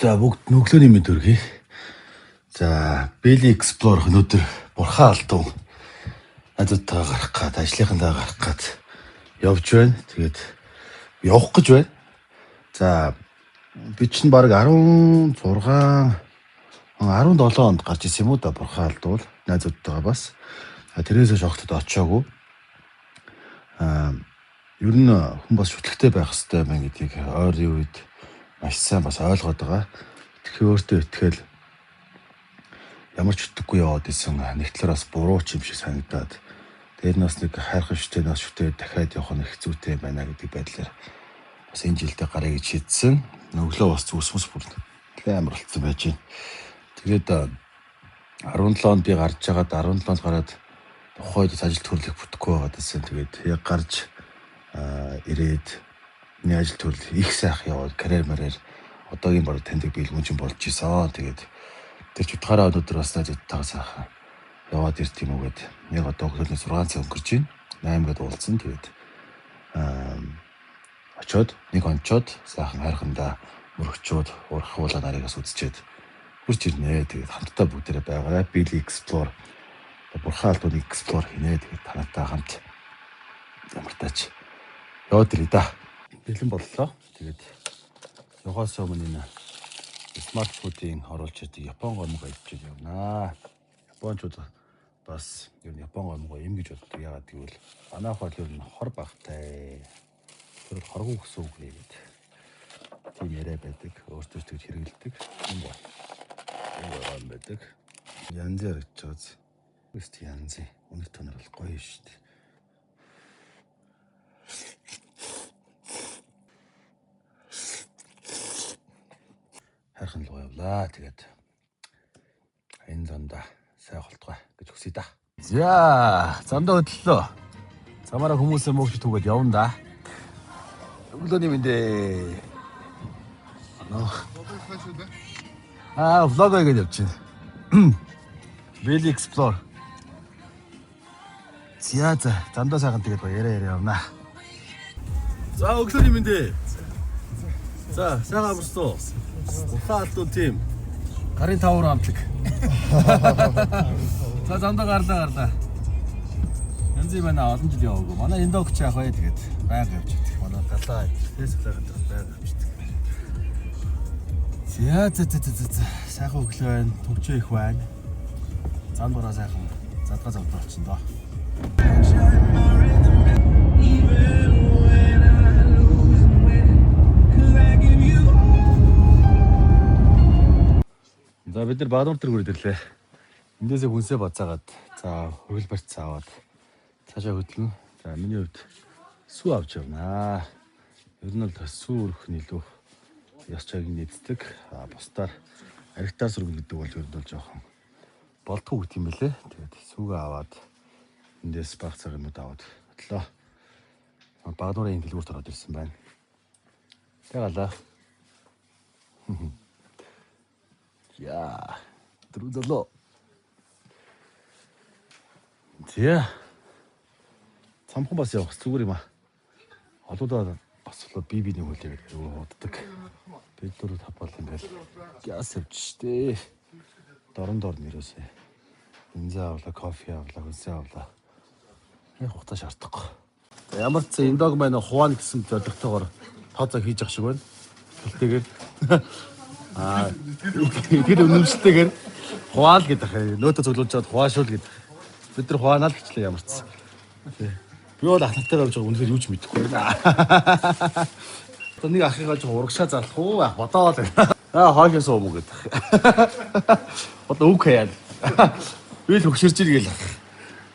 За бүгд нүглөөний мэд өргөе. За Belly Explorer өнөөдөр бурхан алдуу нададтайгаа гарах гад ажлынхандаа гарах гад явж байна. Тэгээд явах гэж байна. За би чинь баг 16 17 онд гарч ирсэн юм уу да бурхан алдуул найзуудтайгаа бас. Тэрээс шогтод очиагүй. Ер нь хүн бас шүтлэгтэй байх хэрэгтэй байна гэдгийг ойрын үед маш сайн бас ойлгоод байгаа. Тэгэхээр өөртөө итгэл ямар ч утгагүй яваад исэн нэг талаараас буруу ч юм шиг санагдаад тэгээд нас нэг хайрхан шүтээ нас шүтээ дахиад явах нь их зүйтэй байна гэдэг байдлаар бас энэ жилдээ гарыг шийдсэн. Өглөө бас зүсмэс бүр амар болцсон байж байна. Тэгээд 17-нд би гарч байгаад 17-нд гараад тухайд ажил төрлөх бүтэхгүй байгаад байсан. Тэгээд яг гарч ирээд миний ажил төрөл их сайхан яваад карьер марьяар одоогийн баг таньдаг биелгүүнчин болж исэн. Тэгээд тэр ч утгаараа өнөөдөр бас найзуудтайгаа сайхан яваад ирт юм уу гэд яг одоо өглөөний 6 цаг өнгөрч байна. 8 гээд уулзсан. Тэгээд очоод нэг онцоод сайхан хайрхандаа мөрөгчөөд урах уулаа наригаас үзчихэд хурж ирнэ. Тэгээд хамтдаа бүгдээрээ байгаарай. Belly Explorer бурхан алдууны Explorer хийнэ. Тэгээд танаатай хамт ямартаач яваад ирээ да. Бэлэн боллоо. Тэгээд явахаас өмнө энэ смарт фудын оруулж ирдэг Япон гомог авчиж явнаа. Японочууд бас ер нь Япон гомог юм гэж боддог. Яагаад гэвэл манайх бол ер нь хор багтай. Тэр хоргүй гэсэн үг нээгээд тийм яриа байдаг. Өөртөө ч тэгж хэрэгэлдэг. юм байдаг. Янз яригч байгааз. Үст янз. Өнөр тонор бол гоё шүү дээ. Хайрхан л явлаа. Тэгээд энэ зандаа сайн холтгой гэж хүсье да. За, зандаа хөдлөлөө. Замаараа хүмүүсээ мөөгч түгээд явна да. Өглөөний мэндээ. Влог хийгээд явж байна. Belly Explorer. За, зандаа сайхан тэгээд яриа явна. За, өглөөний мэндээ. За, сайхан амарсан. Бурхан алдуу тийм гарын тавар амтлаг. За зандаа гарлаа. Янзын манай олон жил яваагүй. Манай эндогч яах вэ тэгээд байнга явж идэх. Манай галаа фэйсбүүкээр байнга явж идэх. За. Сайхан өглөө байна. Төвчөө их байна. Замбараа сайхан задгаа завдаа очсон доо. За бид нар Баадуур дээр хүрээд ирлээ. Эндээсээ хүнсээ бацаагаад за хөргөл барьц аваад цаашаа хөдлөн. За миний хувьд сүү авч явнаа. Ер нь л сүү өрөх нь илүү яс чагийг нэгддэг. Бусдаар аригтаар сүргэн гэдэг бол ер нь бол жоохон болтгүй гэх юм бэлээ. Тэгээд сүүгээ аваад эндээс баг цаг юмуд аваад хөдлөө. Баадуурын дэлгүүрт ороод ирсэн байна. Тэгалаа. Я, трудно. Зя. Цамхан бас явах зүгээр юм аа. Олоодаа бас болоод биений хөлийг уддаг. Бид дөрөв тавбал ингээл гяс явж штэ. Дорн нэрээсээ. Энзээ авлаа, кофе авлаа, хүнсээ авлаа. Яг хугацаа шаардахгүй. Ямар ч эндог маань хуваана гэсэн зорилготойгоор тооцоо хийж явах шиг байна. Тэлтэйгээр тэр үнэмшилтэйгээр хуваал гэдэг ахаа. Нөөтө цуглуулж чад хуваашуул гэдэг. Бид нар хуваанаа л гэчлээ ямар ч. Би бол ах нартайгаа явж байгаа үнэхээр юу ч мэдэхгүй байна. Одоо нэг ахыгаа жоо урагшаа зарлах уу ах бодоод байна. Хоолоос уу гэдэг. Одоо үг хаяад. Би л хөшөрж ил гээл.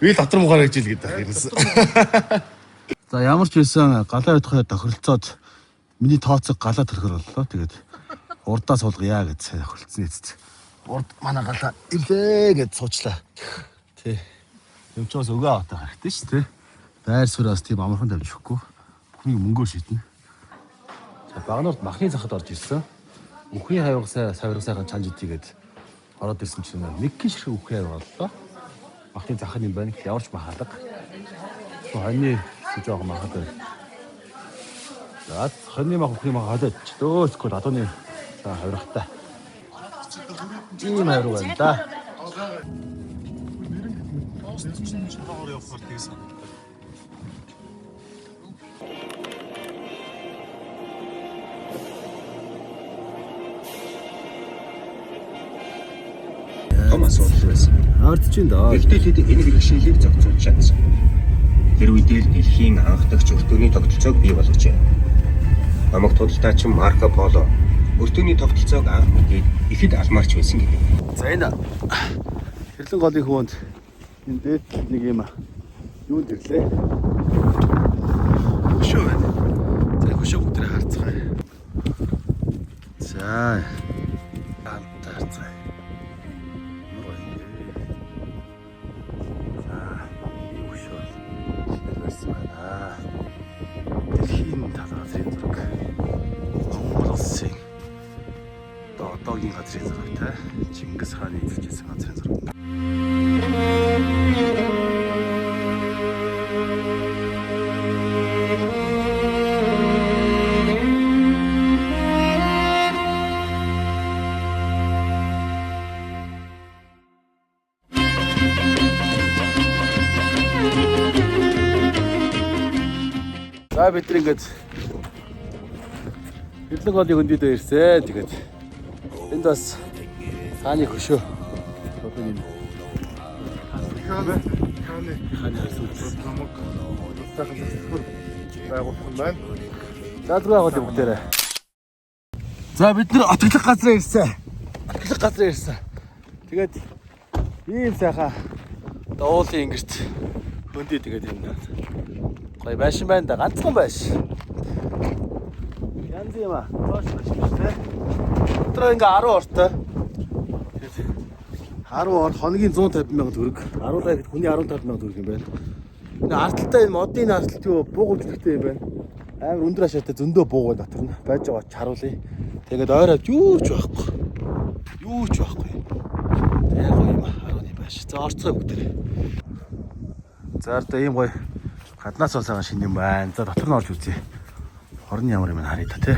Би л дотор мухаар гэж ил гэдэг ах ерөөс. За ямар ч байсан галаа ятхаа тохиролцоод миний тооцог галаа төрхөр боллоо. Тэгээд урдаа суулгая гэж сайн хөлцсөн эцэст. Урд манай галаа ирлээ гэж суучлаа. Тий. Юмчоос өгөө аваад харагдсан шүү дээ. Байр сураас тийм амархан тавьж өгөхгүй. Бүхнийг мөнгөөр шийднэ. За багнуурт махны захад орж ирсэн. Үхний хавьгасаа савирга сайхан чанж идгээд ороод ирсэн чинь нэг гин шиг үхээ боллоо. Махны захад юм байна. Яварч махалга. Хоньны жоохон махад байна. За хоньны мах үхний мах хадаад ч дөөсгүй адууны За хавиргатай. Ийм хавирга байна да. Том асуудал байсан. Ардч ин даа. Гэхдээ тэд энэ бэрхшээлийг зохицуулж чадсан. Тэр үедээ л дэлхийн анх дахь өртөөний тогтолцоог бий болгожээ. Намаг тудалдаачин Марко Поло өртөөний тогтолцоог анх мэдээд ихэд алмаарч байсан гэдэг. За энэ Хэрлэн голын хөвөнд энэ дээд нэг юм юунд ирлээ. Хөшөө байна. За хөшөө бүгдээ харцгаая. За амтарцгаая. Дэлхийн талаазын зураг. Монгол улсын одоогийн газрын зураг те. Чингис хааны эзэлжсэн газрын зураг. За бид нар ингээд Хэрлэн голын хөндөдөө ирсэн. Тэгээд энд бас хааны хөшөө. Одоо юм. Хааны хөшөө намайг байгуулсан байна. Задруу байгуул бүгдээрээ. За бид нар отглох газраа ирсэн. Отглох газраа ирсэн. Тэгээд ийм сайхан дуулын ингэрт хөндөд тэгээд юм даа. Гой байшин байна да, ганцхан байш. Янз юм аа. Тоош байж шүү дээ. Өдрөө ингээ 10 ортой. Тэгээд 10 ор хоногийн 150 сая төгрөг. 10 лайг хүний 15 сая төгрөг юм байна. Энэ арталтай энэ модын арталт юу буугуулжтэй юм байна. Амар өндөр ашаатай зөндөө буугаа дотор нь байж байгаа чаруулъя. Тэгээд ойр авч юу ч байхгүй. Юу ч байхгүй. Яг гоё юм аа. 10-ны байш. За орцгой бүгдээ. За одоо ийм гоё гаднаас бол цагаан шинэ юм байна. За дотор нь орж үзье. Хорны ямар юм харъя та тий.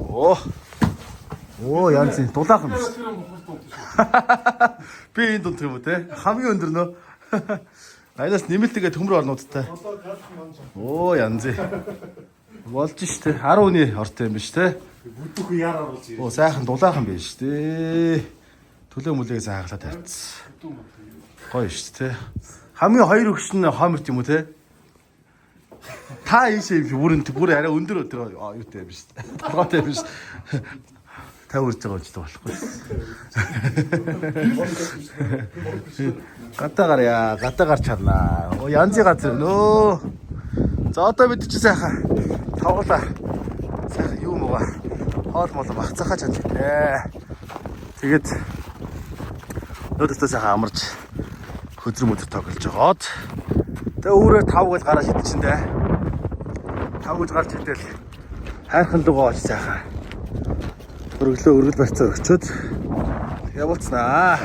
Оо янз нь дулаахан биш. Би энэ дунд юм уу те? Хамгийн өндөр нөө. Аянаас нэмэлтгээ төмөр орнуудтай. Оо янз. Болж штэ 10 үний ортой юм биш те. Бүдүүх яраар болж ирээ. Оо сайхан дулаахан биш те. Төлөө мүлэгээ сайхлаад тавьчихсан. Гоё штэ те. Хамгийн хоёр өгш нь хомерт юм уу те? Та ийшээ юм бүр арай өндөр өдөр юутай биш. Толгойтой биш. Та үрж байгаа ч болохгүй. Гадаагаар чарнаа. Оо янзын газар нөө. За одоо бид чи сайхан тоглоо. Сайхан юу мууга. Хоол мол багцаахаа чадлаа. Тэгээд нөөдөөс сайхан амарч хөдрөм өдөр тоглож байгаад. Тэгээ өөрөөр 5 гол гараа шидчихэндээ. 5 гол гарч идэл хайрхан лугаа очиж сайхан. Өргөл барьцаа өгчөөд явуулснаа.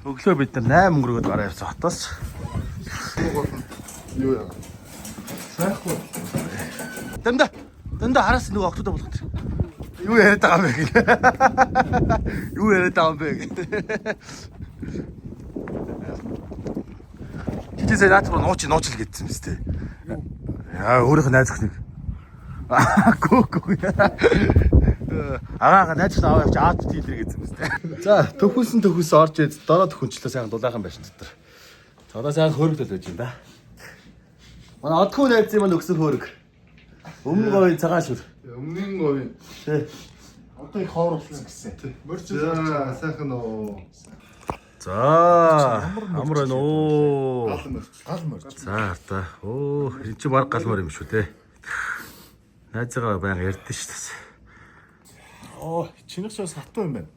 Өглөө бид нар 8 өнгөрөөд гараа явсан хотоос. Юу яа. Сайхгүй. Дандаа хараас нөгөө октодоо болгох. Юу яриад байгаа юм бэ гэх. Юу яриад байгаа юм бэ гэх. Хитээсээ наад руу нууч л гэдсэн мэт тий. Яа өөрийнх нь найз охиныг. Гүг. Агаага найз аваа явж аат тийлэр гэсэн мэт тий. За төхөөс орж ид дороо төхөнчлөө сайхан дулаахан байшин дотор. Одоо сайхан хөргөл байж юм да. Манай одгүй найз юм өгсөн хөрөг. Өмнө говийн цагаан шүр. Өмнгийн говийн. Тий. Одоо их хоор болсон гэсэн. Мөрч сайхан оо. За амар байна оо. Гал мөрч. За та. Оо энэ чи баг галмаар юм шүү те. Найзгаа байнга ярьдэн шүү дээ. Оо, чинийх ч бас хатуу юм байна.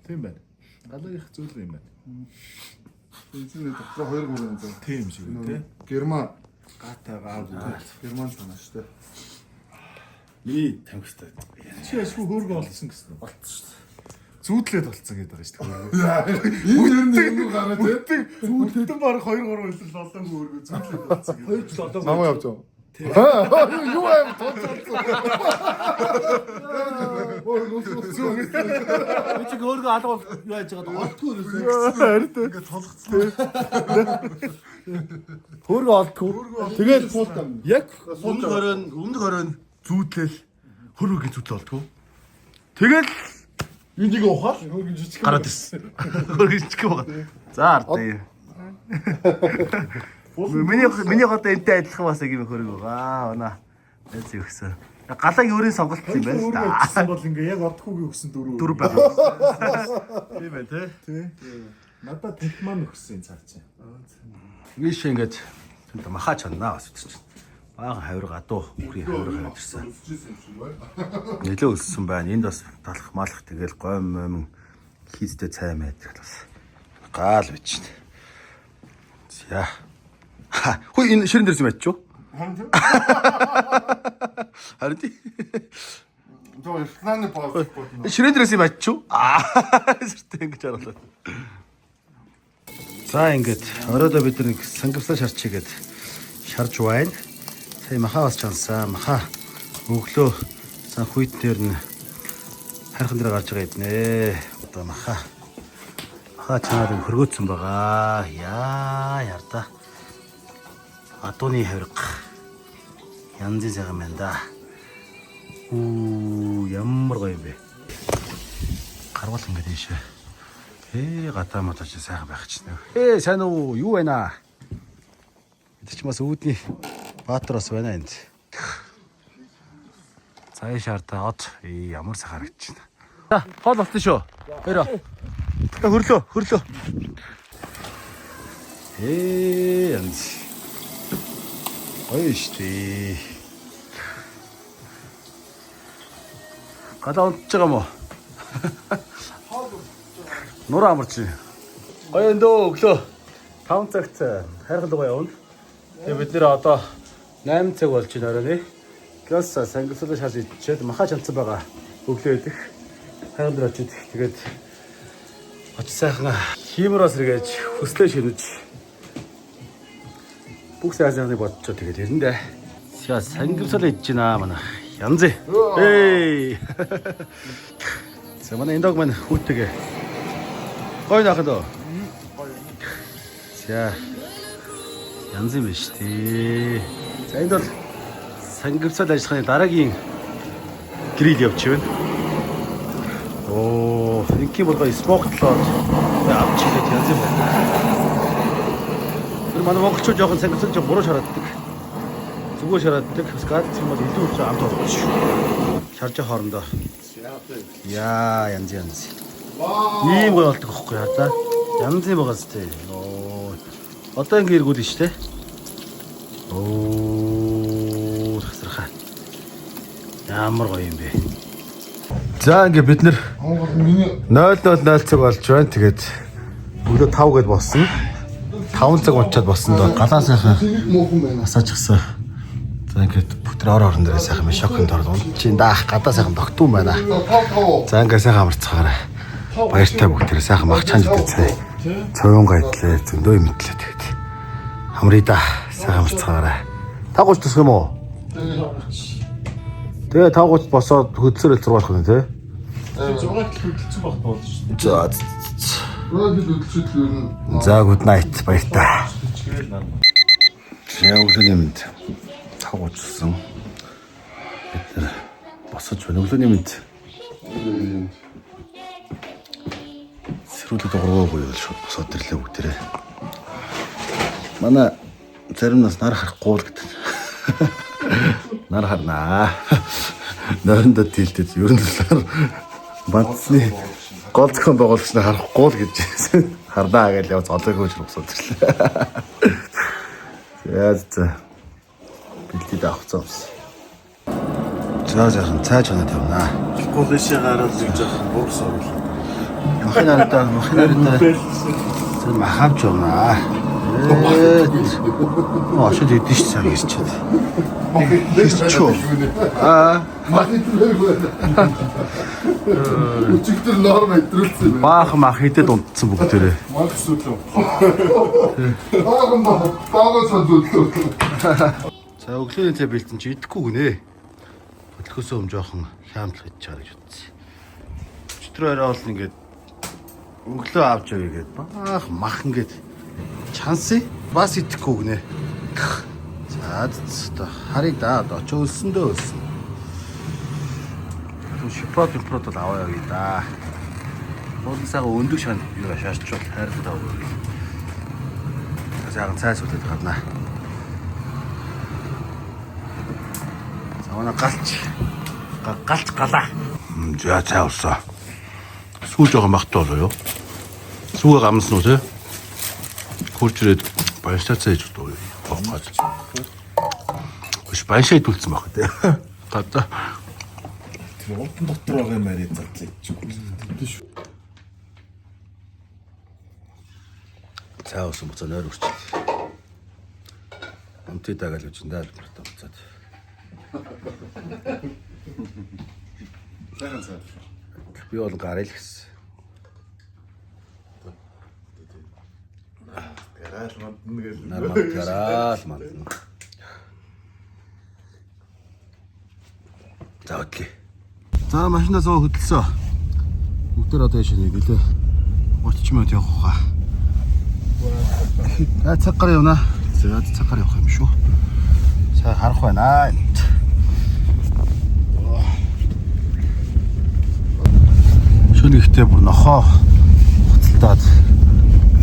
Тийм байна. Галагийнх зүйл юм байна. Эцэг доктор 2-3 зам. Тийм шиг үү те. Герман гаатай гав. Герман санаа шүү дээ. Миний тамхистай. Чи ашгүй хөөргө олцсон гэсэн үү? Олцсон шүү дээ. Зүүдлээд болцсон гэдэг байгаа шүү дээ. Энэ ер нь юм гараа тий. Зүүдлээд баг 2-3 өдөр лолон хөөргө зүүдлээд болцсон. 2 жил одоо намаа явж байгаа. Юу аим тооцоолсон. Би ч өөрөө алгуул яаж байгаа олдгүй юусэн. Ингээд толгоцлоо. Хөөргө олдгүй. Тэгээд яг өмнөх оройн зүүдлэл хөрөгийн зүүдлэл олдгүй. Тэгэл энийг ухаал хөргөн жижиг гараад ирсэн. Хөргөн жижиг байгаа. За ардаа. Миний одоо энтэй адилхан бас юм хөрөг байгаа. Унаа. Эц өгсөн. Галагийн өрийн сонголт юм байна л да. гэсэн бол ингээ яг одхгүйг өгсөн Дөрөв байгаа. Тийм байна тий. Надад техман өгсөн цаг чинь. Виш ингээд маха чанаа бас үтчих. Бага хавир гадуу үхрийн хавир гараад ирсэн. Нэлээ өссөн байна. Энд бас талах малах тэгэл гойм момин хийдтэй цай мэдэх бас гал бич. За. Хөөе энэ ширэн дээрс мэдчих үү? Харин тий. Жоо планы пауз. Ширэн дээрс мэдчих үү? Зэрэг ингэж харуулаад. За ингээд оройдоо бид нэг сангивсаа шарчигээд шарж байна. Сая маха бас чансан. Маха өглөө сан хуйт дээр нь хархан дээр гарч байгаа эднэ. Одоо маха чанаад хөргөөцсөн байгаа. Яа ярда. Адууны хавирга. Янзын сайхан байна да. Ямар гоё юм бэ. Гарвал ингээд ийшээ. Гадаа моточ сайхан байх ч нэ. Сайн уу? Юу байна? Бид ч бас үүдний Баатараас байна энд. Цааш шаардаа од ямар сайхан харагдаж байна. За, хоол болсон шүү. Хоёроо. Хөрлөө. Янз. Ой штий. Гадаа унтж байгаа мó? Нур амарч. Гоё эндөө өглөө 5 цагт хайрхан дугаа явна. Тэгээ бид нэр одоо 8 цаг болж байна орой. Газ сангисуулаа шалж идчихэд маха чанцсан байгаа. Өглөө идэх. Хайрхан дээр очиж тэгээд очиж сайхан хиймраас эргэж хүслээ шинэж бүх сайжны бодчоо тэгээд ирнэ дээ. За сангисуулаа идэж байна манай. Янзээ. За манай энэ дог маань хүүтэйгээ. Гоё нахад оо. За. Янз юм биш тий. За энд бол сангивцал ажиллахны дараагийн грил явж байна. Ингийн болгоо смоклоод авч ирээд янз юм байна. Тэр манай монголчууд жоохон сангивцал жоо буруу шарааддаг. Зүгээр шарааддаг. Бас гад юм бол илүү их амт болчих. Шарж хоорондоо. Яа янз. Ийм гоё болдог байхгүй яа та. Янз юм байгаа зү. Одоо ингэ эргүүлнэ шүү дээ. Тасархаа. Ямар гоё юм бэ. За ингэ бид нэр 0:00 цаг болж байна. Тэгээд өглөө 5 гээд болсон. 5 цаг унчаад болсон доо галаа сайхан масажчихсан. За ингээд бүтэр орон дээр сайхан ми шокнд орсон. Чи даах гадаа сайхан тогтун байна. За ингээ сайхан амарцгаарай. Баяртай бүгдээ сайхан мах чанж идэх цай. Цовын гайдлаа зөндөө юм итлээ тэгээд. Хамрыг да сайхан амарцгаарай. 5:30 тусах юм уу? Тэгээ 5:30 босоод хөдөлсөөр л зургаах юм тий. 6-д хөдөлсөн багт болж шүү дээ. За. За good night баяртай. Яг өглөөний мэд 5:30сан. Бид нэр босож байна. Өглөөний мэд сэрүүлээд ургаагүй бол шууд босоод ирлээ бүгдээрээ. Манай зарим нас нар харахгүй л гэдэг. Нар харнаа. Нойрондоо тэлдэж ер нь л бандсны голцхон байгуулагч нар харахгүй л гэж хардаа гэж явц олоогүй ч босоод ирлээ. За. Бэлдээд авцсан юмс. Жаахан цааж ханаад явна. Коллежээ гараад л гэж яах бурс орлоо. Махинараа зөв махамч явна. Шууд идэв ш цаг ирч чад. Чөө. Өчигдөр норм хэдрүүлсэн юм. Баах мах хидэд унтсан бүгдээрээ. Мах сүлөө. Баахан сандуулсан. За өглөөний цай бэлтэн чи идэхгүй гинэ. Хөдөлгөөсөө өмнө жоохон хямдл хийж чаар гэж утсан. Өчтөр орой бол ингээд өглөө авч явъя гэд баах мах ингээд чансыг бас идэхгүй гинэ. За харыг да одоо ч өлсөндөө өлсөн. Шоколад импрот бол аваа явъя да. Болсаага өндөг шанд юу шаарчвал хайрлаа тав. Сайхан цайс үлдээд гаднаа. Завана галч галаа. За цай уусаа. Сүү жоохон махтай болоо юу? Сүүгээ гамсан уу те? Хурцрээд баясаацаа хийж өгдөө. Гоогоо. Биш баясаа идүүлсэн байх те. Гадаа. Тэр утан дотор байгаа юм арай задлаа гэж. Тийш. Цай уусаа буцаа нойр үрчил. Амттай дагаал гэж энэ албартай буцаад. Сайхан цай. Би бол гараа л гэсэн. Гараал мандна гэж. Нармат гараал мандна. За өглөө. За машинаа зөө хөдөлсөө. Бүгдээр одоо яшаа нэг лээ. 30 минут явах хаа. Цаг гар явна. За цаг гар явах юм шүү. За харах байна. Шөнө ихтэй бүр нохоо хуцалтаад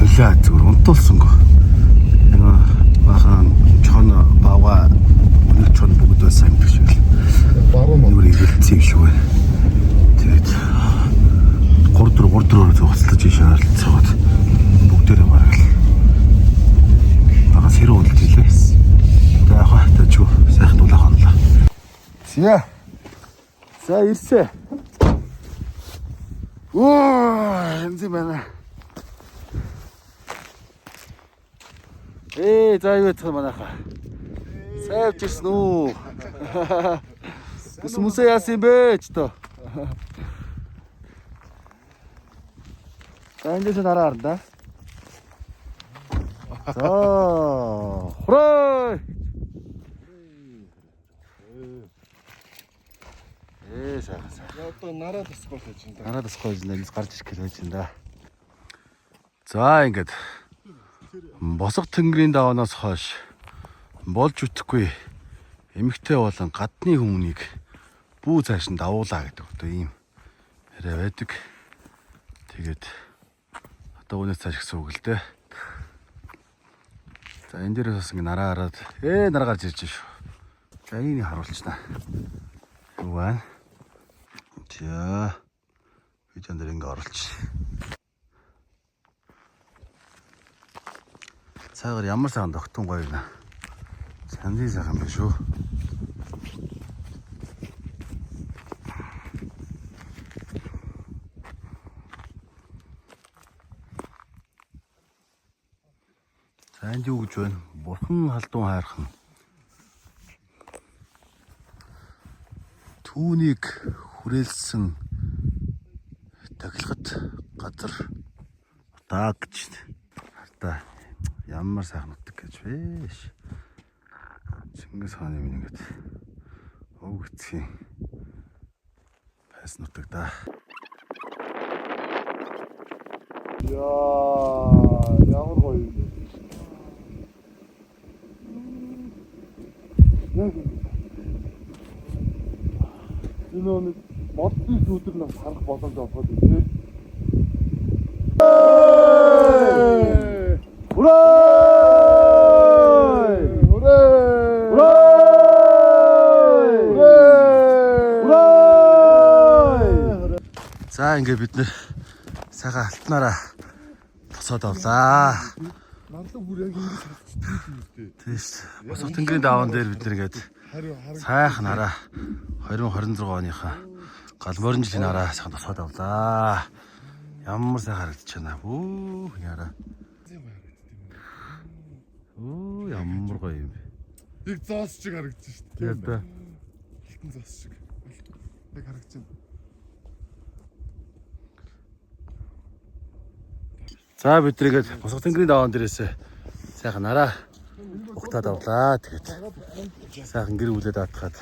хөлөө зүгээр унтуулсангүй. Энэ бахан чон бава нэг чон бүгд байсан юм шиг л. Баруун Юу игэлцсэн юм шүү. Тэгээд 3-4 хуцалтаж ишаал цаад бүгдээрээ бараг л. Бага сэрүү үлдээлээ. Тэгээд яхаа тач юу сайхан дулаах хонлоо. Зя. За ирсэ. Энзи байна. За юу гэх манайха. Сайвч ирсэн үү? Бус мусаа яасан бэ ч тоо. Эндээс нараар да. За. Хурай. Сайхан. Одоо нараад спорт хийж байна. Нараад скойж нэлс гарч ирэх гэж байна да. За ингээд босго тэнгэрийн даваанаас хойш болж үтэхгүй эмэгтэй болон гадны хүмүүнийг бүү цааш нь давуулаа гэдэг одоо ийм яриа байдаг. Тэгээд одоо өнөөс цааш гэсэн үг л дээ. За энэ дээрээс бас ингэ нараа хараад нараа гарч ирж шүү. За энийг харуулчихна. Юу байна? За видеон дээр ингэ оруулчих. Цаагаар ямар сайхан тогтун гоё нэ. Сангийн сайхан байна шүү. За энд юу гэж байна? Бурхан халдун хайрхан. Түүнийг хүрээлсэн тахилгат газар утаа гэж хартаа ямар сайхан утаг гэж биш. Чингис хааны минь ингээд өг эцгийн байсан утаг да. Ямар гоё юм. Энэ нэг модны сүдэр нас харах боломж олгоод байна. За ингээд бид нэр сайхан алтнаараа босоод авлаа. Нарлаг бүр яг ингэж харагдчихсан юм дээ. Тийш. Босго тэнгэрийн даваан дээр бид нэгээд сайхан хараа 2026 оныхаа гал морин жилийн хараа сайхан босоод авлаа. Ямар сайхан харагдаж байна. Бүү яараа. Оо ямар гоё юм бэ. Яг зоос шиг харагдаж шүү дээ. Тийм дээ. Хитэн зоос шиг. Яг харагдаж байна. За бид нэгээд босго тэнгэрийн даваан дээрээс сайхан хараа Ухтаад авлаа. Тэгээд сайхан гэр бүлээд атгаад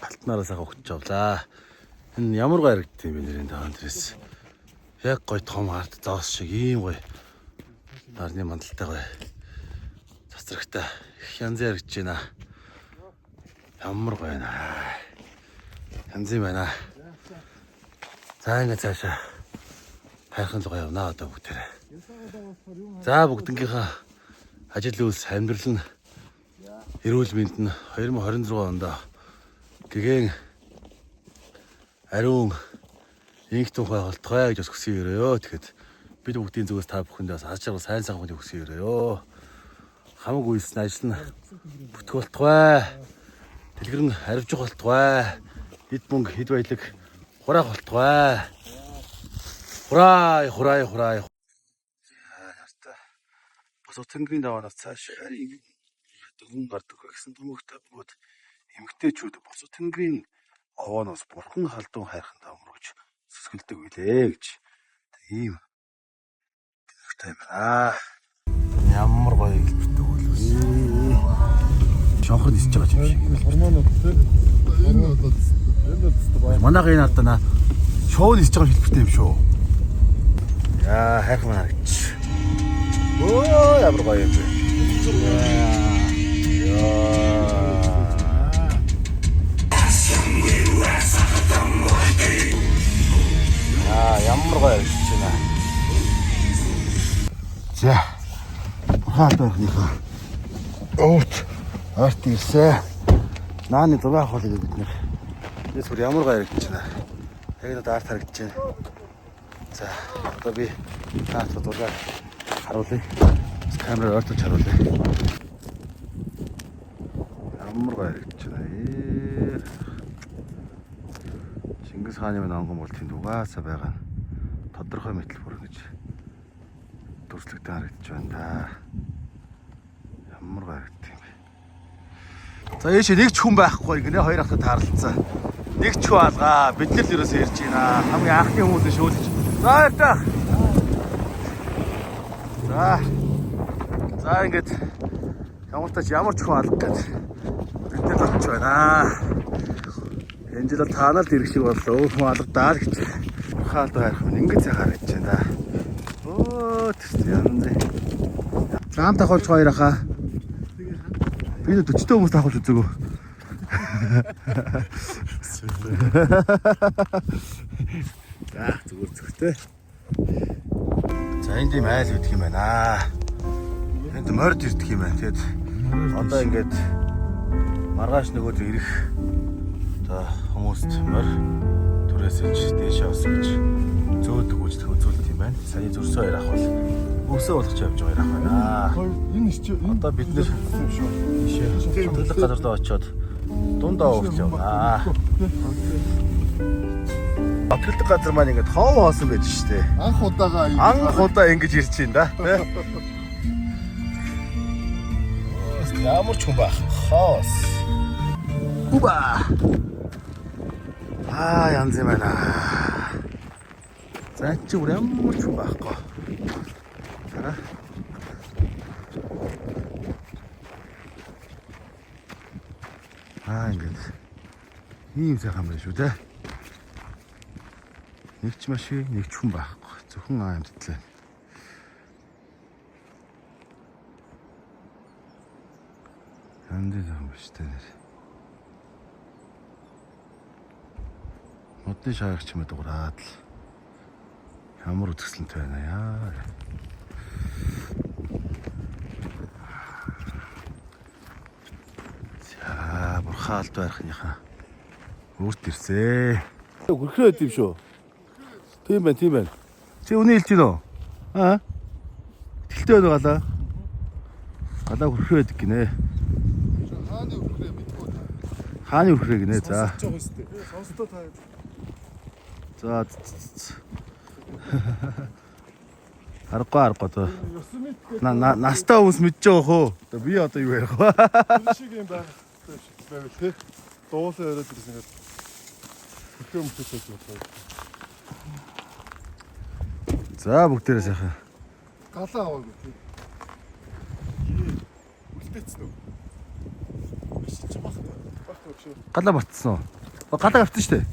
алтнаараа сайхан өгч авлаа. Энэ ямар гоё харагддаг юм бэ нэрийн даан дээрээс. Яг гоё том арт зоос шиг ийм гоё. Нарны мандалтай гоё. Цацрагтай их янз яригдж байна. Ямар гоё нэ. Янз юм байна. За ингэ цаашаа хайрхан л гоё явнаа одоо бүгдээрээ. За бүгднгийнхаа ажил үйлс амьдрал нь эрүүл мэнд нь 2026 онд гэгэн ариун инх тухай болтгой гэж хүсье өрөөё. Тэгэхэд бид бүгдийн зүгээс та бүхэндээ аз жаргал сайн сайхан хүсье өрөөё. Хамаг үйлс нь ажил нь бүтэх болтгой. Дэлгэр нь харивжих болтгой. Эд мөнгө хэд баялаг хураах болтгой. Хурай. Босоо тэнгэрийн даваанаас цааш харин хүн гардаг гэсэн томогтой бөгөөд эмгтээчүүд босоо тэнгэрийн овооноос бурхан халдун хайрханд амрууж сүсгэлдэг билээ гэж ийм гэрхтэй байна. Ямар гоё хэлбэртэй үлээ. Шонхор нисэж байгаа юм шиг. Гормонууд энэ болоод Манайх энэ ардаа шоу нисэж байгаа хэлбэртэй юм шүү. Яа хайрхан харагч. Оо ямар гоё юм бэ. Ямар гоё гэж байна. За. Хаатай ихнийхээ. Оот. Арт ирсэ. Нааны зураг авах бид нэр. Энэ зүр ямар гоё гэж байна. Яг надад арт харагдаж байна. За, одоо би наад зураг харуулъя. Камераар ойртож харуулъя. Ямар гоё гэж байна. Чингис хааны онгон бол тэнд угаасаа байгаа нь тодорхой мэтэл бүрэн гэж дүрслэгдэн харагдаж байна та. Ямар гоё харагддаг юм бэ. За ээшээ нэг ч хүн байхгүй гинэ хоёр ахад таарлцсан. Нэг ч хүн алгаа бид нар л ерөөсөө ярьж байна. Хамгийн анхны хүмүүсээ шүүлж. За та. За ингээд ямар тач ямар ч хүн алга гэж бид нар бодож байна. Энэ жил та нарт ирэх шиг боллоо. Хүн алгадаа л гэж. Хаалт хайрхан ингээд цаа харагдаж байна. Оо тест янз. Заам тахуулж хоёр ахаа. Би 40 хүмүүс тахуулж үзээгөө. За зүгээр зүгтэй. За энд ийм айл идэх юм байна. Энд морд ирдэх юм байна. Тэгэд одоо ингээд маргааш нөгөө ирэх за хүмүүст морь түрээсэж дээшээ авсан гэж зөөдөг үздэг үзүүлэлт юм байна. Сая зөрсөө ярах бол өсөө болгож явж байгаа ярах байна. энэ ч Одоо бид нэр төлөв газар руу очиод дундаа өгч явнаа. Батгэлдэг газар маань ингээд хоо хоосон байж штэ. анх удаа ингэж ирж байна да. Ямар ч хүн байх. Хоос. Уба. Янз юм байна. За чи ямар ч хүн байхгүй. За. Ингээд ийм сайхан байна шүү дээ. Нэг ч машин, нэг ч хүн байхгүй. Зөвхөн амьдлаа. Андээ зам биш дээ. Модны шаагч юм дуурайд л ямар үтгсэлэнтэй байна яа. За бурхаалд байхныхаа өөрт ирсээ. Хөрхрөөд юм шүү. Тийм байна. Чи үний хэлж гинөө? Аа? Тэлтэй байна галаа. Галаа хөрхрөөд гинэ. Хааны үрхрээ гинэ за. Сонсдоо таа. За. Харахгүй то. Настаа хүмүүс мэдж байгаа хөө. Би одоо юу ярих вэ? Энэ шиг юм байх байвал тий. Дуулаа яриад ирсэн гэдэг. Хөтөө мөтөж байна. За бүгдээрээ сайхан. Галаа аваагүй тий. Үлдээ хийцэн үү? Биш ч багт. Багт өчөө. Галаа батсан уу? Галаа авсан шүү дээ.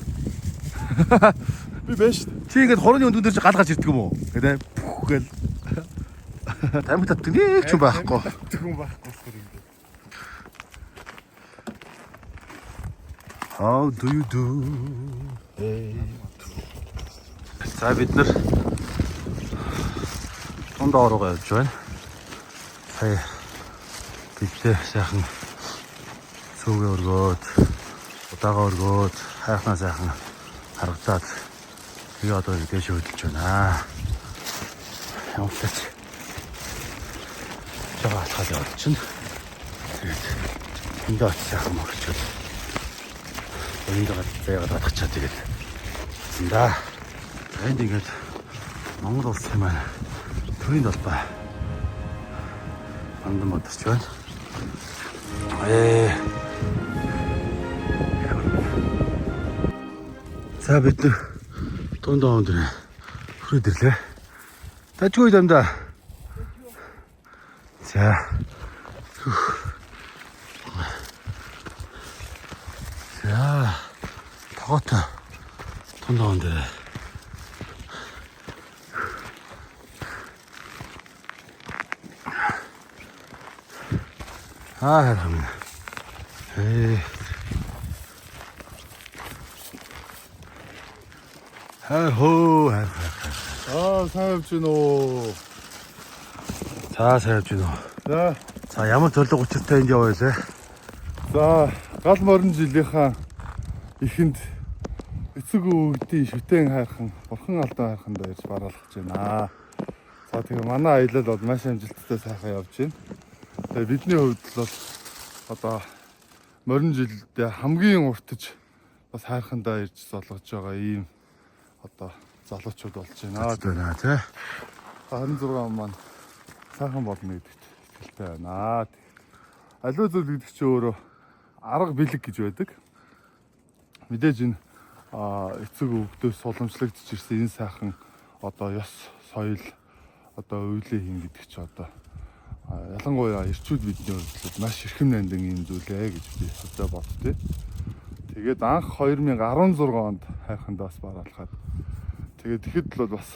Би байж. Чи ингээд хорны өнд дээр чи гал гарч ирдэг юм уу? Гэдэг бүх гэл. Тамиг татдаг нэг ч юм байхгүй. Тэгүн байхгүй болохоор юм. How do you do? За бид нар ондоо руу явж байна. Сая бидээ сайхан сүүгээ өргөөд удаага өргөөд хайхнаа сайхан харагдаад би одоо дээш хөдөлж байна. Явуулаач. Жага атгаад явж чинь. Тэгээд энд очиж сайхан мөрчөл. Энд гацаагаад атгачаа тэгээд зинда. Энд ингээд Монгол улсын маань төрийн талбай андан бодорч байна. За бид нар дундаа өндөр хүрээд ирлээ. Тажгүй дамда. За. За. Тогоотой дундаа өндөр. харам. Хоо. Сайн явж байна уу? За сайн явж байна уу? За ямар төлөв учиртай энд яваа вэ? За гал морин жилийнхаа эхэнд эцэг өвгдийн шүтэн хайрхан, бурхан алдаа хайрханд ирж бараалгаж байна. За тэгээ манай аялал бол маш амжилттай сайхан явж байна. Тэгээ бидний хувьд бол одоо морин жилдээ хамгийн уртж бас хайрхандаа ирж золгож байгаа ийм одоо залуучууд болж байна. Тэ. 26 маань сайхан болно гэдэгт итгэлтэй байна. Аливаа зүйл гэдэг чинь өөрөө арга бэлэг гэж байдаг. Мэдээж энэ эцэг өвгдөөс суламжлагдж ирсэн энэ сайхан одоо ёс соёл одоо үйлээ хийн гэдэг чинь одоо ялангуяа эрчүүд бидний хувьд маш эрхэм нандин юм зүйлээ гэж би өсөдөө боддتي. Тэгээд анх 2016 онд хайрхандаас бараалхаад тэгээд тэгэхэд л бас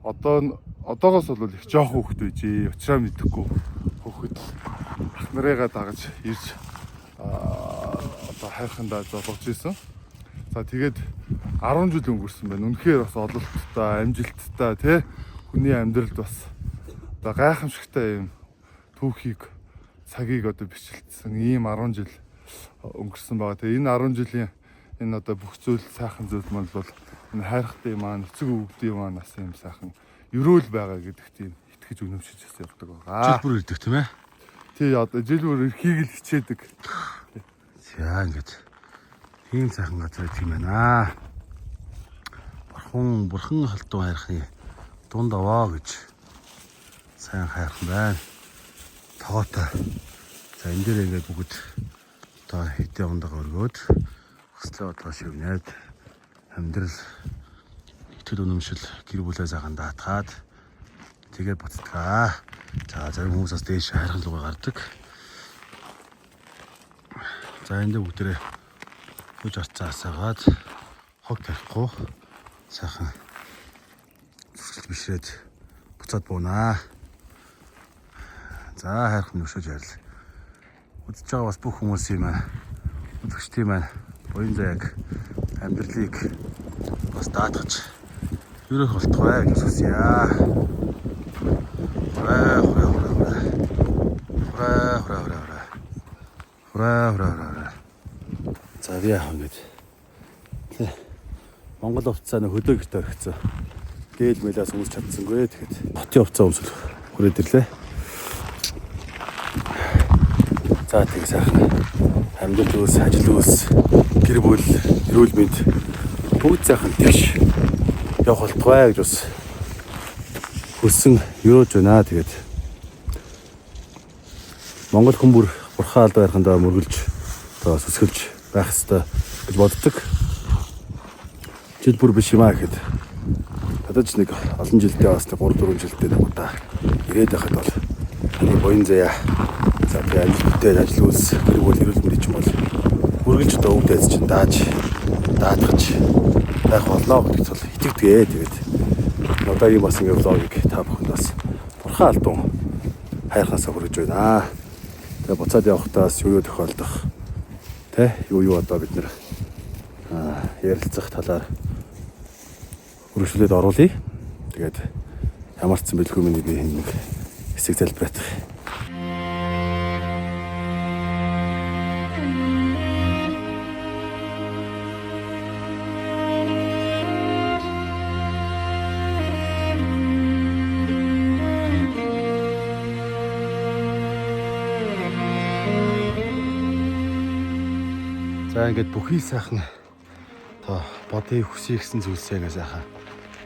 одоогоос бол их жоох хөвгт байжээ. Учраа мэдэхгүй хөвгт ах нарыгаа дагаж ирж одоо хайрхандаа золгож исэн. За тэгээд 10 жил өнгөрсөн байна. Үнэхээр бас ололттой, амжилттай тий хүний амьдралд бас одоо гайхамшигтай юм түүхийг цагийг одоо бичлэлсэн ийм 10 жил өнгөрсөн байгаа. Тэгээ энэ 10 жилийн энэ одоо бүх зүйл сайхан зүйл маань бол энэ хайрхтай маань эцэг өвгдийн маань бас юм сайхан өрөөл байгаа гэдэгт юм итгэж үнэмшиж бас явдаг байгаа. Жил бүр ирдэг тийм ээ. Тий одоо жил бүр эрхийг л хичээдэг. За ингэж ийм сайхан газар тийм байна. Бурхан халтуу хайрхны дунд аваа гэж сайн хайрхан байна. Тогоотой. За энэ дээр ингээд бүгд одоо хэдийн ондог өргөөд хөслөө бодлоо шивнээд амьдрал итгэл үнэмшил гэр бүлээ сайхан даатгаад тэгээд буцтгаа. За зарим хүмүүсээс дээш хайрхан лугаа гардаг. За энэ бүгдээ хүч арцаасаагаад хог тарихгүй сайхан зүсгэл бишрээд буцаад буунаа. За хайрхан нөшөөж ярил. Үзэж байгаа бас бүх хүмүүсийн маань үзэгчдийн маань буян зайг амьдралыг бас даатгаж ерөөх болтугай гэж хүсье. Хура. За би яах вэ? Монгол хувцас нэг хөдөө гэрт орхицсан. Гээл мэлээс өмсч чадсангүй. Тэгэхэд хотын хувцас өмсөл хүрээд ирлээ. За тэг сайхан амьд үйлс, ажил үйлс, гэр бүл, эрүүл мэнд бүгд сайхан тэгш явах болтугай гэж бас хүссэн юрож байна. Тэгээд Монгол хүмүүр бурхан алдаа хайрхандаа мөргөлж одоо сүсгэлж байх ёстой гэж боддог. Жил бүр биш юм аа гэхэд ядаж нэг олон жилдээ бас 3-4 жилдээ нэг удаа ирээд байхад бол буян заяа За тэгээ амжилттай ажил үйлс гэрүүл эрүүл мэндийн ч юм бол үргэлж одоо өвдөж чинь дааж даатгаж байх болноо гэдэг тул итгэдэг. Тэгээд одоогийн бас ингээ влогийг та бүхэнд бас бурхан алдун хайрхаасаа хүргэж байна. Тэгээ буцаад явахдаа юу тохиолдох тэ юу одоо бид нэр ярилцах талаар өргөжлөлөд оруулъя. Тэгээд ямар ч бэлгүй миний би нэг хэсэг залбирах. За ингээд бүхий сайхан одоо бодын хүсье гэсэн зүйлсээ ингээ сайхан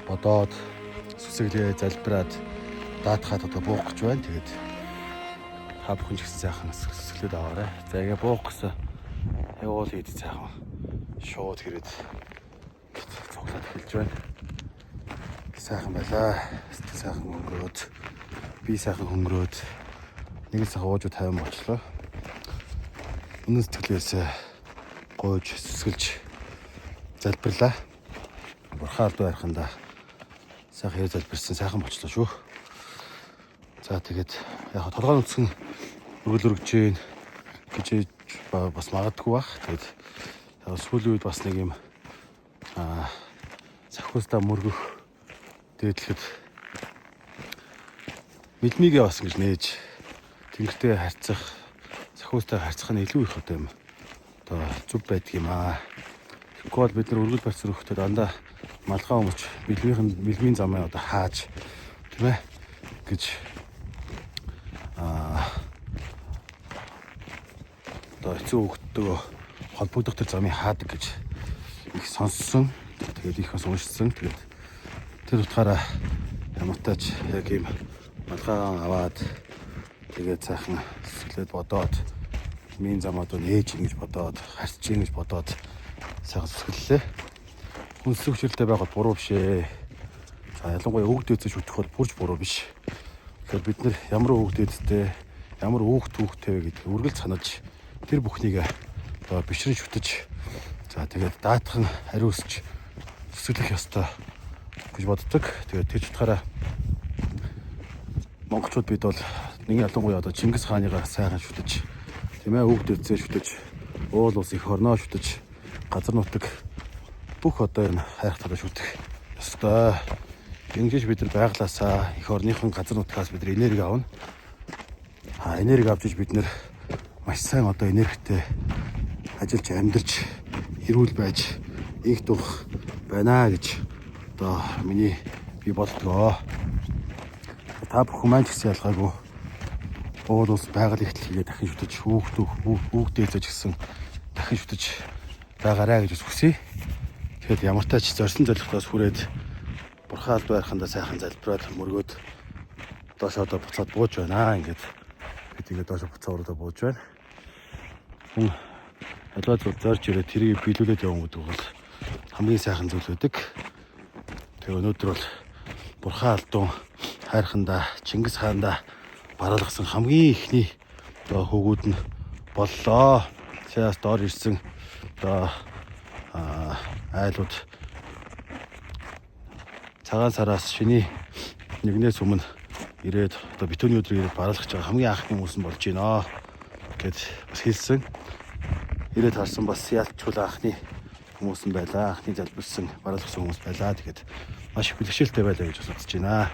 бодоод сүсэглээ залбираад даатахад одоо буух гэж байна. Тэгээд та бүхэн ч гэсэн сайхан сүсгэлээд аваарай. За ингээ буух гэсэн явуул хийд сайхан шууд хэрэг цуглаад эхэлж байна. Сайхан байлаа. Сэтгэл сайхан өнгөрөөд би сайхан хөнгөрөөд нэг л сайхан уужуу тайван болчлоо. Үнэн сэтгэлээс гойж сүсгэлж залбирлаа. Бурхан алдуу хайрхандаа сайхан ярь залбирсан сайхан болчлоо шүү. За тэгээд яг толгойн үтсгэн өргөл өргөж гин гэж бас магадгүй бах. Тэгээд сүүлийн үед бас нэг юм сахиустаа мөргөх дээдлэхэд мэлмигээ бас ингэж нээж тэнгэртэй харьцах сахиустай харьцах нь илүү их одоо юм зүв байдаг юм аа. Тэгэхгүй бол бид нар өргөл барьцар өгөхдөө дандаа малгай өмч мэлмийн замаа одоо хааж тийм ээ гэж одоо эцэг өгдөө холбогдох тэр замыг хаадаг гэж их сонссон. Тэгээд их бас уншсан. Тэгээд тэр утгаараа ямартаач яг юм малгай аваад тэгээд сайхан сүлээд бодоод минь зам одоо нээж ингэж бодоод харьцаж ингэж бодоод сайхан сүсгэллээ. Хүнс зөвшөөрөлтэй байгаад буруу биш ээ. За ялангуяа өгд дэцэж шүтэх бол бүрж буруу биш. Тэгэхээр бид нар ямар өгд дэцтэй, ямар түүхтэй гэдэг үргэлж санаж тэр бүхнийг одоо бишрэн шүтэж за тэгээд даатхан хариуцж сүсгэлэх ёстой гэж боддог. Тэгээд тэр утгаараа монголчууд бид бол нэг ялангуяа одоо Чингис хааныгаа сайхан шүтэж тийм ээ өгд дэцээ шүтэж уул ус их орноо шүтэж газар нутаг бүх одоо энэ хайрхтайгаа шүтэх ёстой. Ингэж бид нар байглаасаа их орныхон газар нутгаас бид нар энерги авна. Энерги авч иж бид нар маш сайн одоо энергитэй ажиллаж амьдарч эрүүл байж инх дух байна гэж одоо миний би боддгоо. Та бүхэн маань ч гэсэн ялгаагүй уул ус байгаль ихтлэгээ дахин шүтэж хүүхдээ зэж гисэн дахин шүтэж байгаарай гэж хүсье. Тэгэхээр ямар ч тач зорьсон зорилгоос хүрээд бурхан алдуу хайрхандаа сайхан залбираад мөргөөд доошоо одоо буцаад бууж байна. Ингээд бид ингээд доошоо буцаад бууж байна. Хүн аливаа зүйл зорж ирээд тэрийг биелүүлээд явна гэдэг бол хамгийн сайхан зүйл байдаг. Тэгээ өнөөдөр бол бурхан алдуу хайрхандаа Чингис хаандаа бараалгасан хамгийн ихний одоо хөвгүүд нь боллоо. Саяас доор ирсэн одоо айлууд цагаан сараас шиний нэгнээс өмнө ирээд одоо битүүний өдрийг ирээд бараалгаж байгаа хамгийн анхны хүмүүс нь болж байна гэд бас хэлсэн. Ирээд харсан бас ялчгүй анхны хүмүүс нь байлаа. Анхны залбирсан бараалгасан хүмүүс байлаа. Тэгээд маш их бэлгшээлтэй байлаа гэж бодож байна.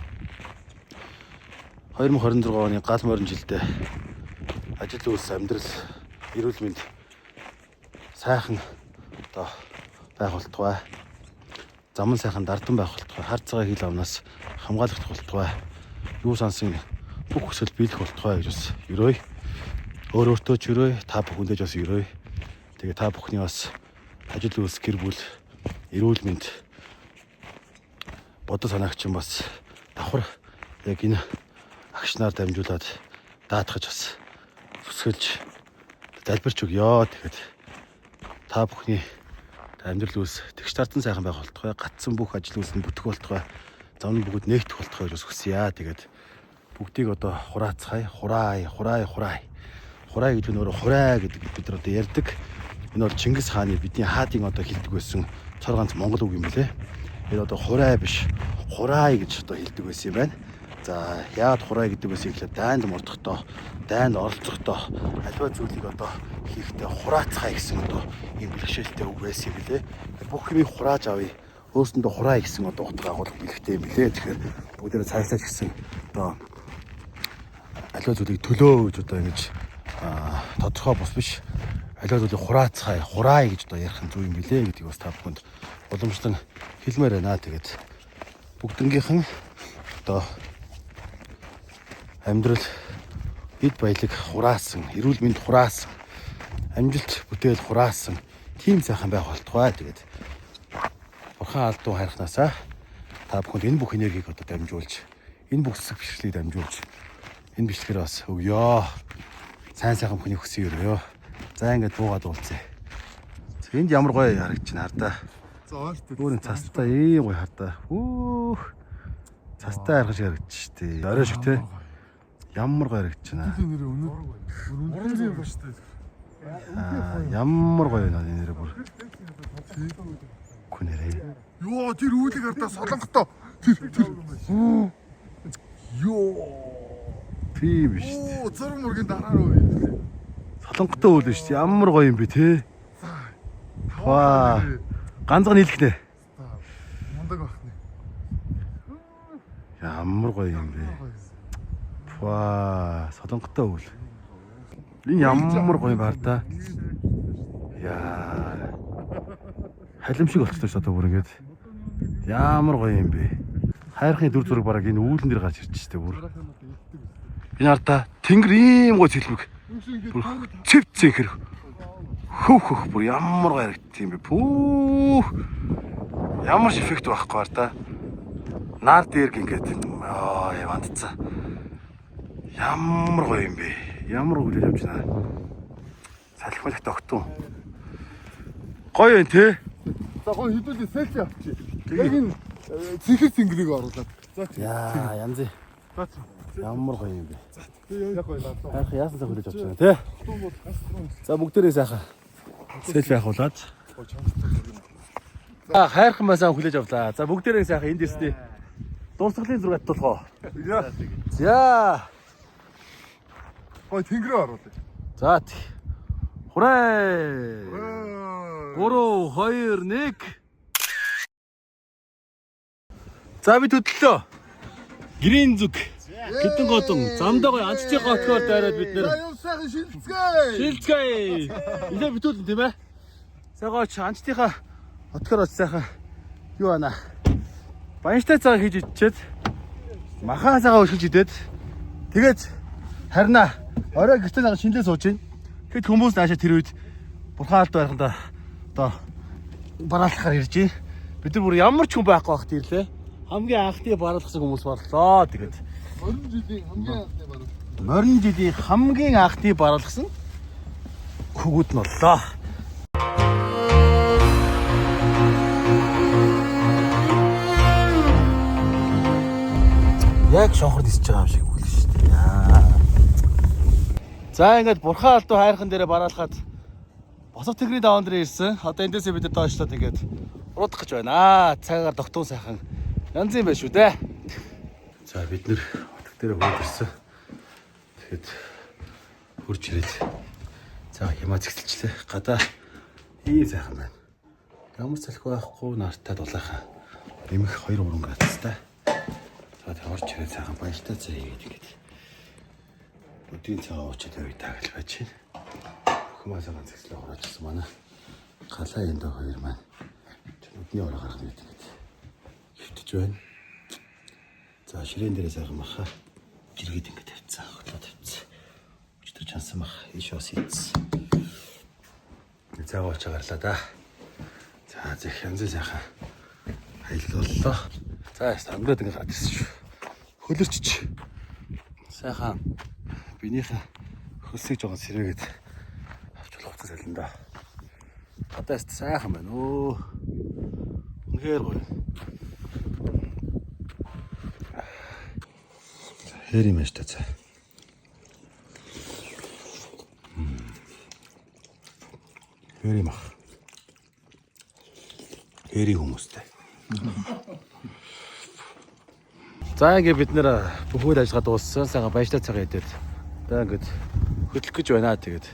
2026 оны гал морин жилдээ ажил үйлс амьдрал эрүүл мэнд сайхан одоо байх болтугай. Заман сайхан дардан байх болтугай. Хар цагаан хил авнаас хамгаалагдах болтугай. Юу сансын бүх хүсэл биелэх болтугай гэж бас өрөөй. Өөртөө ч өрөөй, та бүхэндээ ч бас өрөөй. Тэгээ та бүхний бас ажил үйлс гэр бүл эрүүл мэнд бодол санаагч юм бас давхар яг энэ агш нар дамжуулаад даатгаж бас сүсгэлж залбирч өгье. Тэгээд та бүхний амьдрал үйлс тэгш тартан сайхан байх болтугай. Гатсан бүх ажил үйлс нь бүтэх болтугай. Зам бүгд нээгдэх болтугай гэж хүсье. Тэгээд бүгдийг одоо хураацгаая. Хураай. Хурай гэж нөр хурай гэдэг бид нар одоо ярьдаг. Энэ бол Чингис хааны бидний хаадын одоо хэлдэг байсан цор ганц монгол үг юм лээ. Энэ одоо хурай биш, хурай гэж одоо хэлдэг байсан юм байна. За яад хурай гэдэг байсан гэхэл дайнд мордохдоо, дайнд оролцохдоо альва зүйлийг одоо хийхдээ хураацгай гэсэн одоо ийм бэлгшээлтэй үг байсан юм лээ. Бүх юмыг хурааж авъя. Өөрсөндөө хурай гэсэн одоо утга агуулга бэлгтэй юм лээ. Тэгэхээр бүгдээрээ цаашлаж гэсэн одоо альва зүйлийг төлөө гэж одоо ингэж тодорхой бос биш. Альва зүйлийг хураацгай, хурай гэж одоо ярих нь зөв юм билээ гэдгийг бас та бүхэнд уламжлан хэлмээр байна. Тэгээд бүгднгийнхэн одоо амьдрал эд баялаг хураасан, эрүүл мэнд хураасан, амжилт бүтээл хураасан тийм сайхан байх болтугай. Тэгээд Бурхан алдуу хайрхнаасаа та бүхэнд энэ бүх энергийг одоо дамжуулж, энэ бүх зүсэг бишрлийг дамжуулж энэ бичлэгээр бас өгөө. Сайн сайхан бүхний хүсье өргөө. За ингээд буугаад уулзъя. Энд ямар гоё харагдчихна хардаа. Өөрийн цастаа ийм гоё хардаа. Цастаа харгаж харагдчих тий. Орой шиг тий. Ямар гоё харагдчихна. Өнөр юм ба штэ. Ямар гоё наа энэ нэрээ бүр. Күнэрээ. Йоо тэр үүлийг хардаа солонготой. Тэр. Йоо. Тийм биш тий. Зураг мөргийн дараа руу. Солонготой үйл биш. Ямар гоё юм бэ те. Ваа. Ганцхан хэлэх нэ. Мундаг бахны. Ямар гоё юм бэ. Ваа, солонготой үйл. Энэ ямар гоё юм байна та. Яа. Халим шиг болчихсон шүү дээ бүр ингэж. Ямар гоё юм бэ. Хайрхын дүр зураг бараг энэ үүлэн дээр гарч ирж штэ бүр. Энэ хардаа тэнгэр ийм гоё цэлбэг. Цэв цэхэр хөөх бүр ямар гоё харагдчих юм бэ. Пүүх. Ямар ч эффект байхгүй хар та. Нар дээр гингээд явандцаа. Ямар гоё юм бэ. Ямар үйл явж байна. Салхимлагт огтун. Гоё юм те. За гоё хэдүүлээ селфи авчи. Яг энэ цэхэр цэнгэрийг оруулаад. За яа янзы. За ямар гоё юм бэ. яг гоё лаа. Хайх яасан цаг хүлээж авч байна те. За бүгдээрээ сайхан селфи авахуулаад. За хайрхан байсан хүлээж авлаа. За бүгдээрээ сайхан энд ирсний дуусгалын зураг татуулах. За. Гоё тэнгэрээ оруулаа. За хурай. 3 2 1. За би төдлөө. Грин зүг. Хэдэн годон замдаа гоё анцчиг готгоор дайраад бид нэр Аюу сайхан шилцгээ. шилцгээ. Илээ битүүлэн тийм ээ. Сайгооч анцтийнхаа отгоор сайхан юу байна. Баянштай цаг хийж ичээд махан цагаа өшгөж идээд тэгээд харина орой гэртээ нагаа шинлээ сууж гин. Тэгэд хүмүүс наашаа тэр үед бурхан алд байханда одоо бараалахаар ирж гин. Бид нар бүр ямар ч хүн байхгүй байхад ирлээ. Хамгийн анхны бараалхсан хүмүүс барлоо. Тэгээд 20 жилийн хамгийн анхны бараалхсан хөгүүд нь боллоо. Яг шонхор нисэж байгаа юм шиг үйл шүү дээ. За ингээд бурхан алдуу хайрхан дээрээ бараалхаад босов тэгрийн даван дээр ирсэн. Одоо эндээсээ бид доошлоод ингээд уруудах гэж байна. Цагаар тогтун сайхан янз юм байна шүү дээ. За бид нэр утга дээр хурд ирсэн. Тэгэхэд хурж ирээд за хямаа зэгсэлчлээ. Гадаа ийм сайхан байна. Ямар салхи байхгүй нартай дулаахан. Нэмэх 2-3 градустай. За тэг орж ирээд сайхан баяртай цай хийгээд ингээд өдгийн цагаа уучаад явъя тагл байж байна. Хүмүүс сайхан зэгслээ хураачсан манай галаа эндээ хоёр маань өдний ороо гарах нь гэдэг хөвтөж байна. За ширээн дээрээ сайхан маха жиргээд ингээд тавьцсан. Хотлоо тавьцсан. Өчтөр чансан мах иш ус хийсэн. Цагаа уучаа гарлаа да. За зэх янз сайхан аяллууллаа. За өнгөрөөд ингээд гараад ирсэн шүү. Хөлөрчч. Сайхан бинийхээ хөлсөж байгаа сэрээгээд авч болохгүй сална да. Одоо сайхан байна. Үнэхээр гоё. Хэр юм яаш та цаа. Хэри мах. Хэри хүмүүстэй. За ингээд бид нэр бүхэл ажиллагаа дууссан. Сайхан баяжлаа цагаан идээд. За ингээд хөдлөх гэж байна. Тэгээд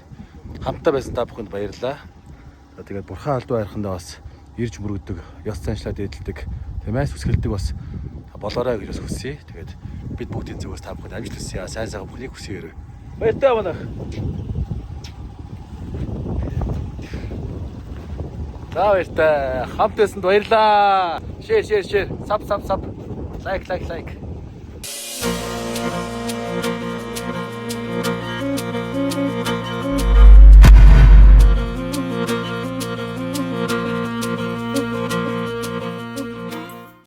хамтдаа байсан та бүхэнд баярлалаа. Тэгээд бурхан алд байрхандаа бас ирж мөрөгдөг, ёс заншлаад эдэлдэг, тиймээс үсгэлдэг бас болоорой гэж бас хүсье. Тэгээд бид бүгдийн зүгээс та бүхэнд амжилт хүсье. Сайн сайхан бүхнийг хүсье. Баяртай манайх. За баяртай. Хамт байсанд баярлалаа. Share. Sub. Like.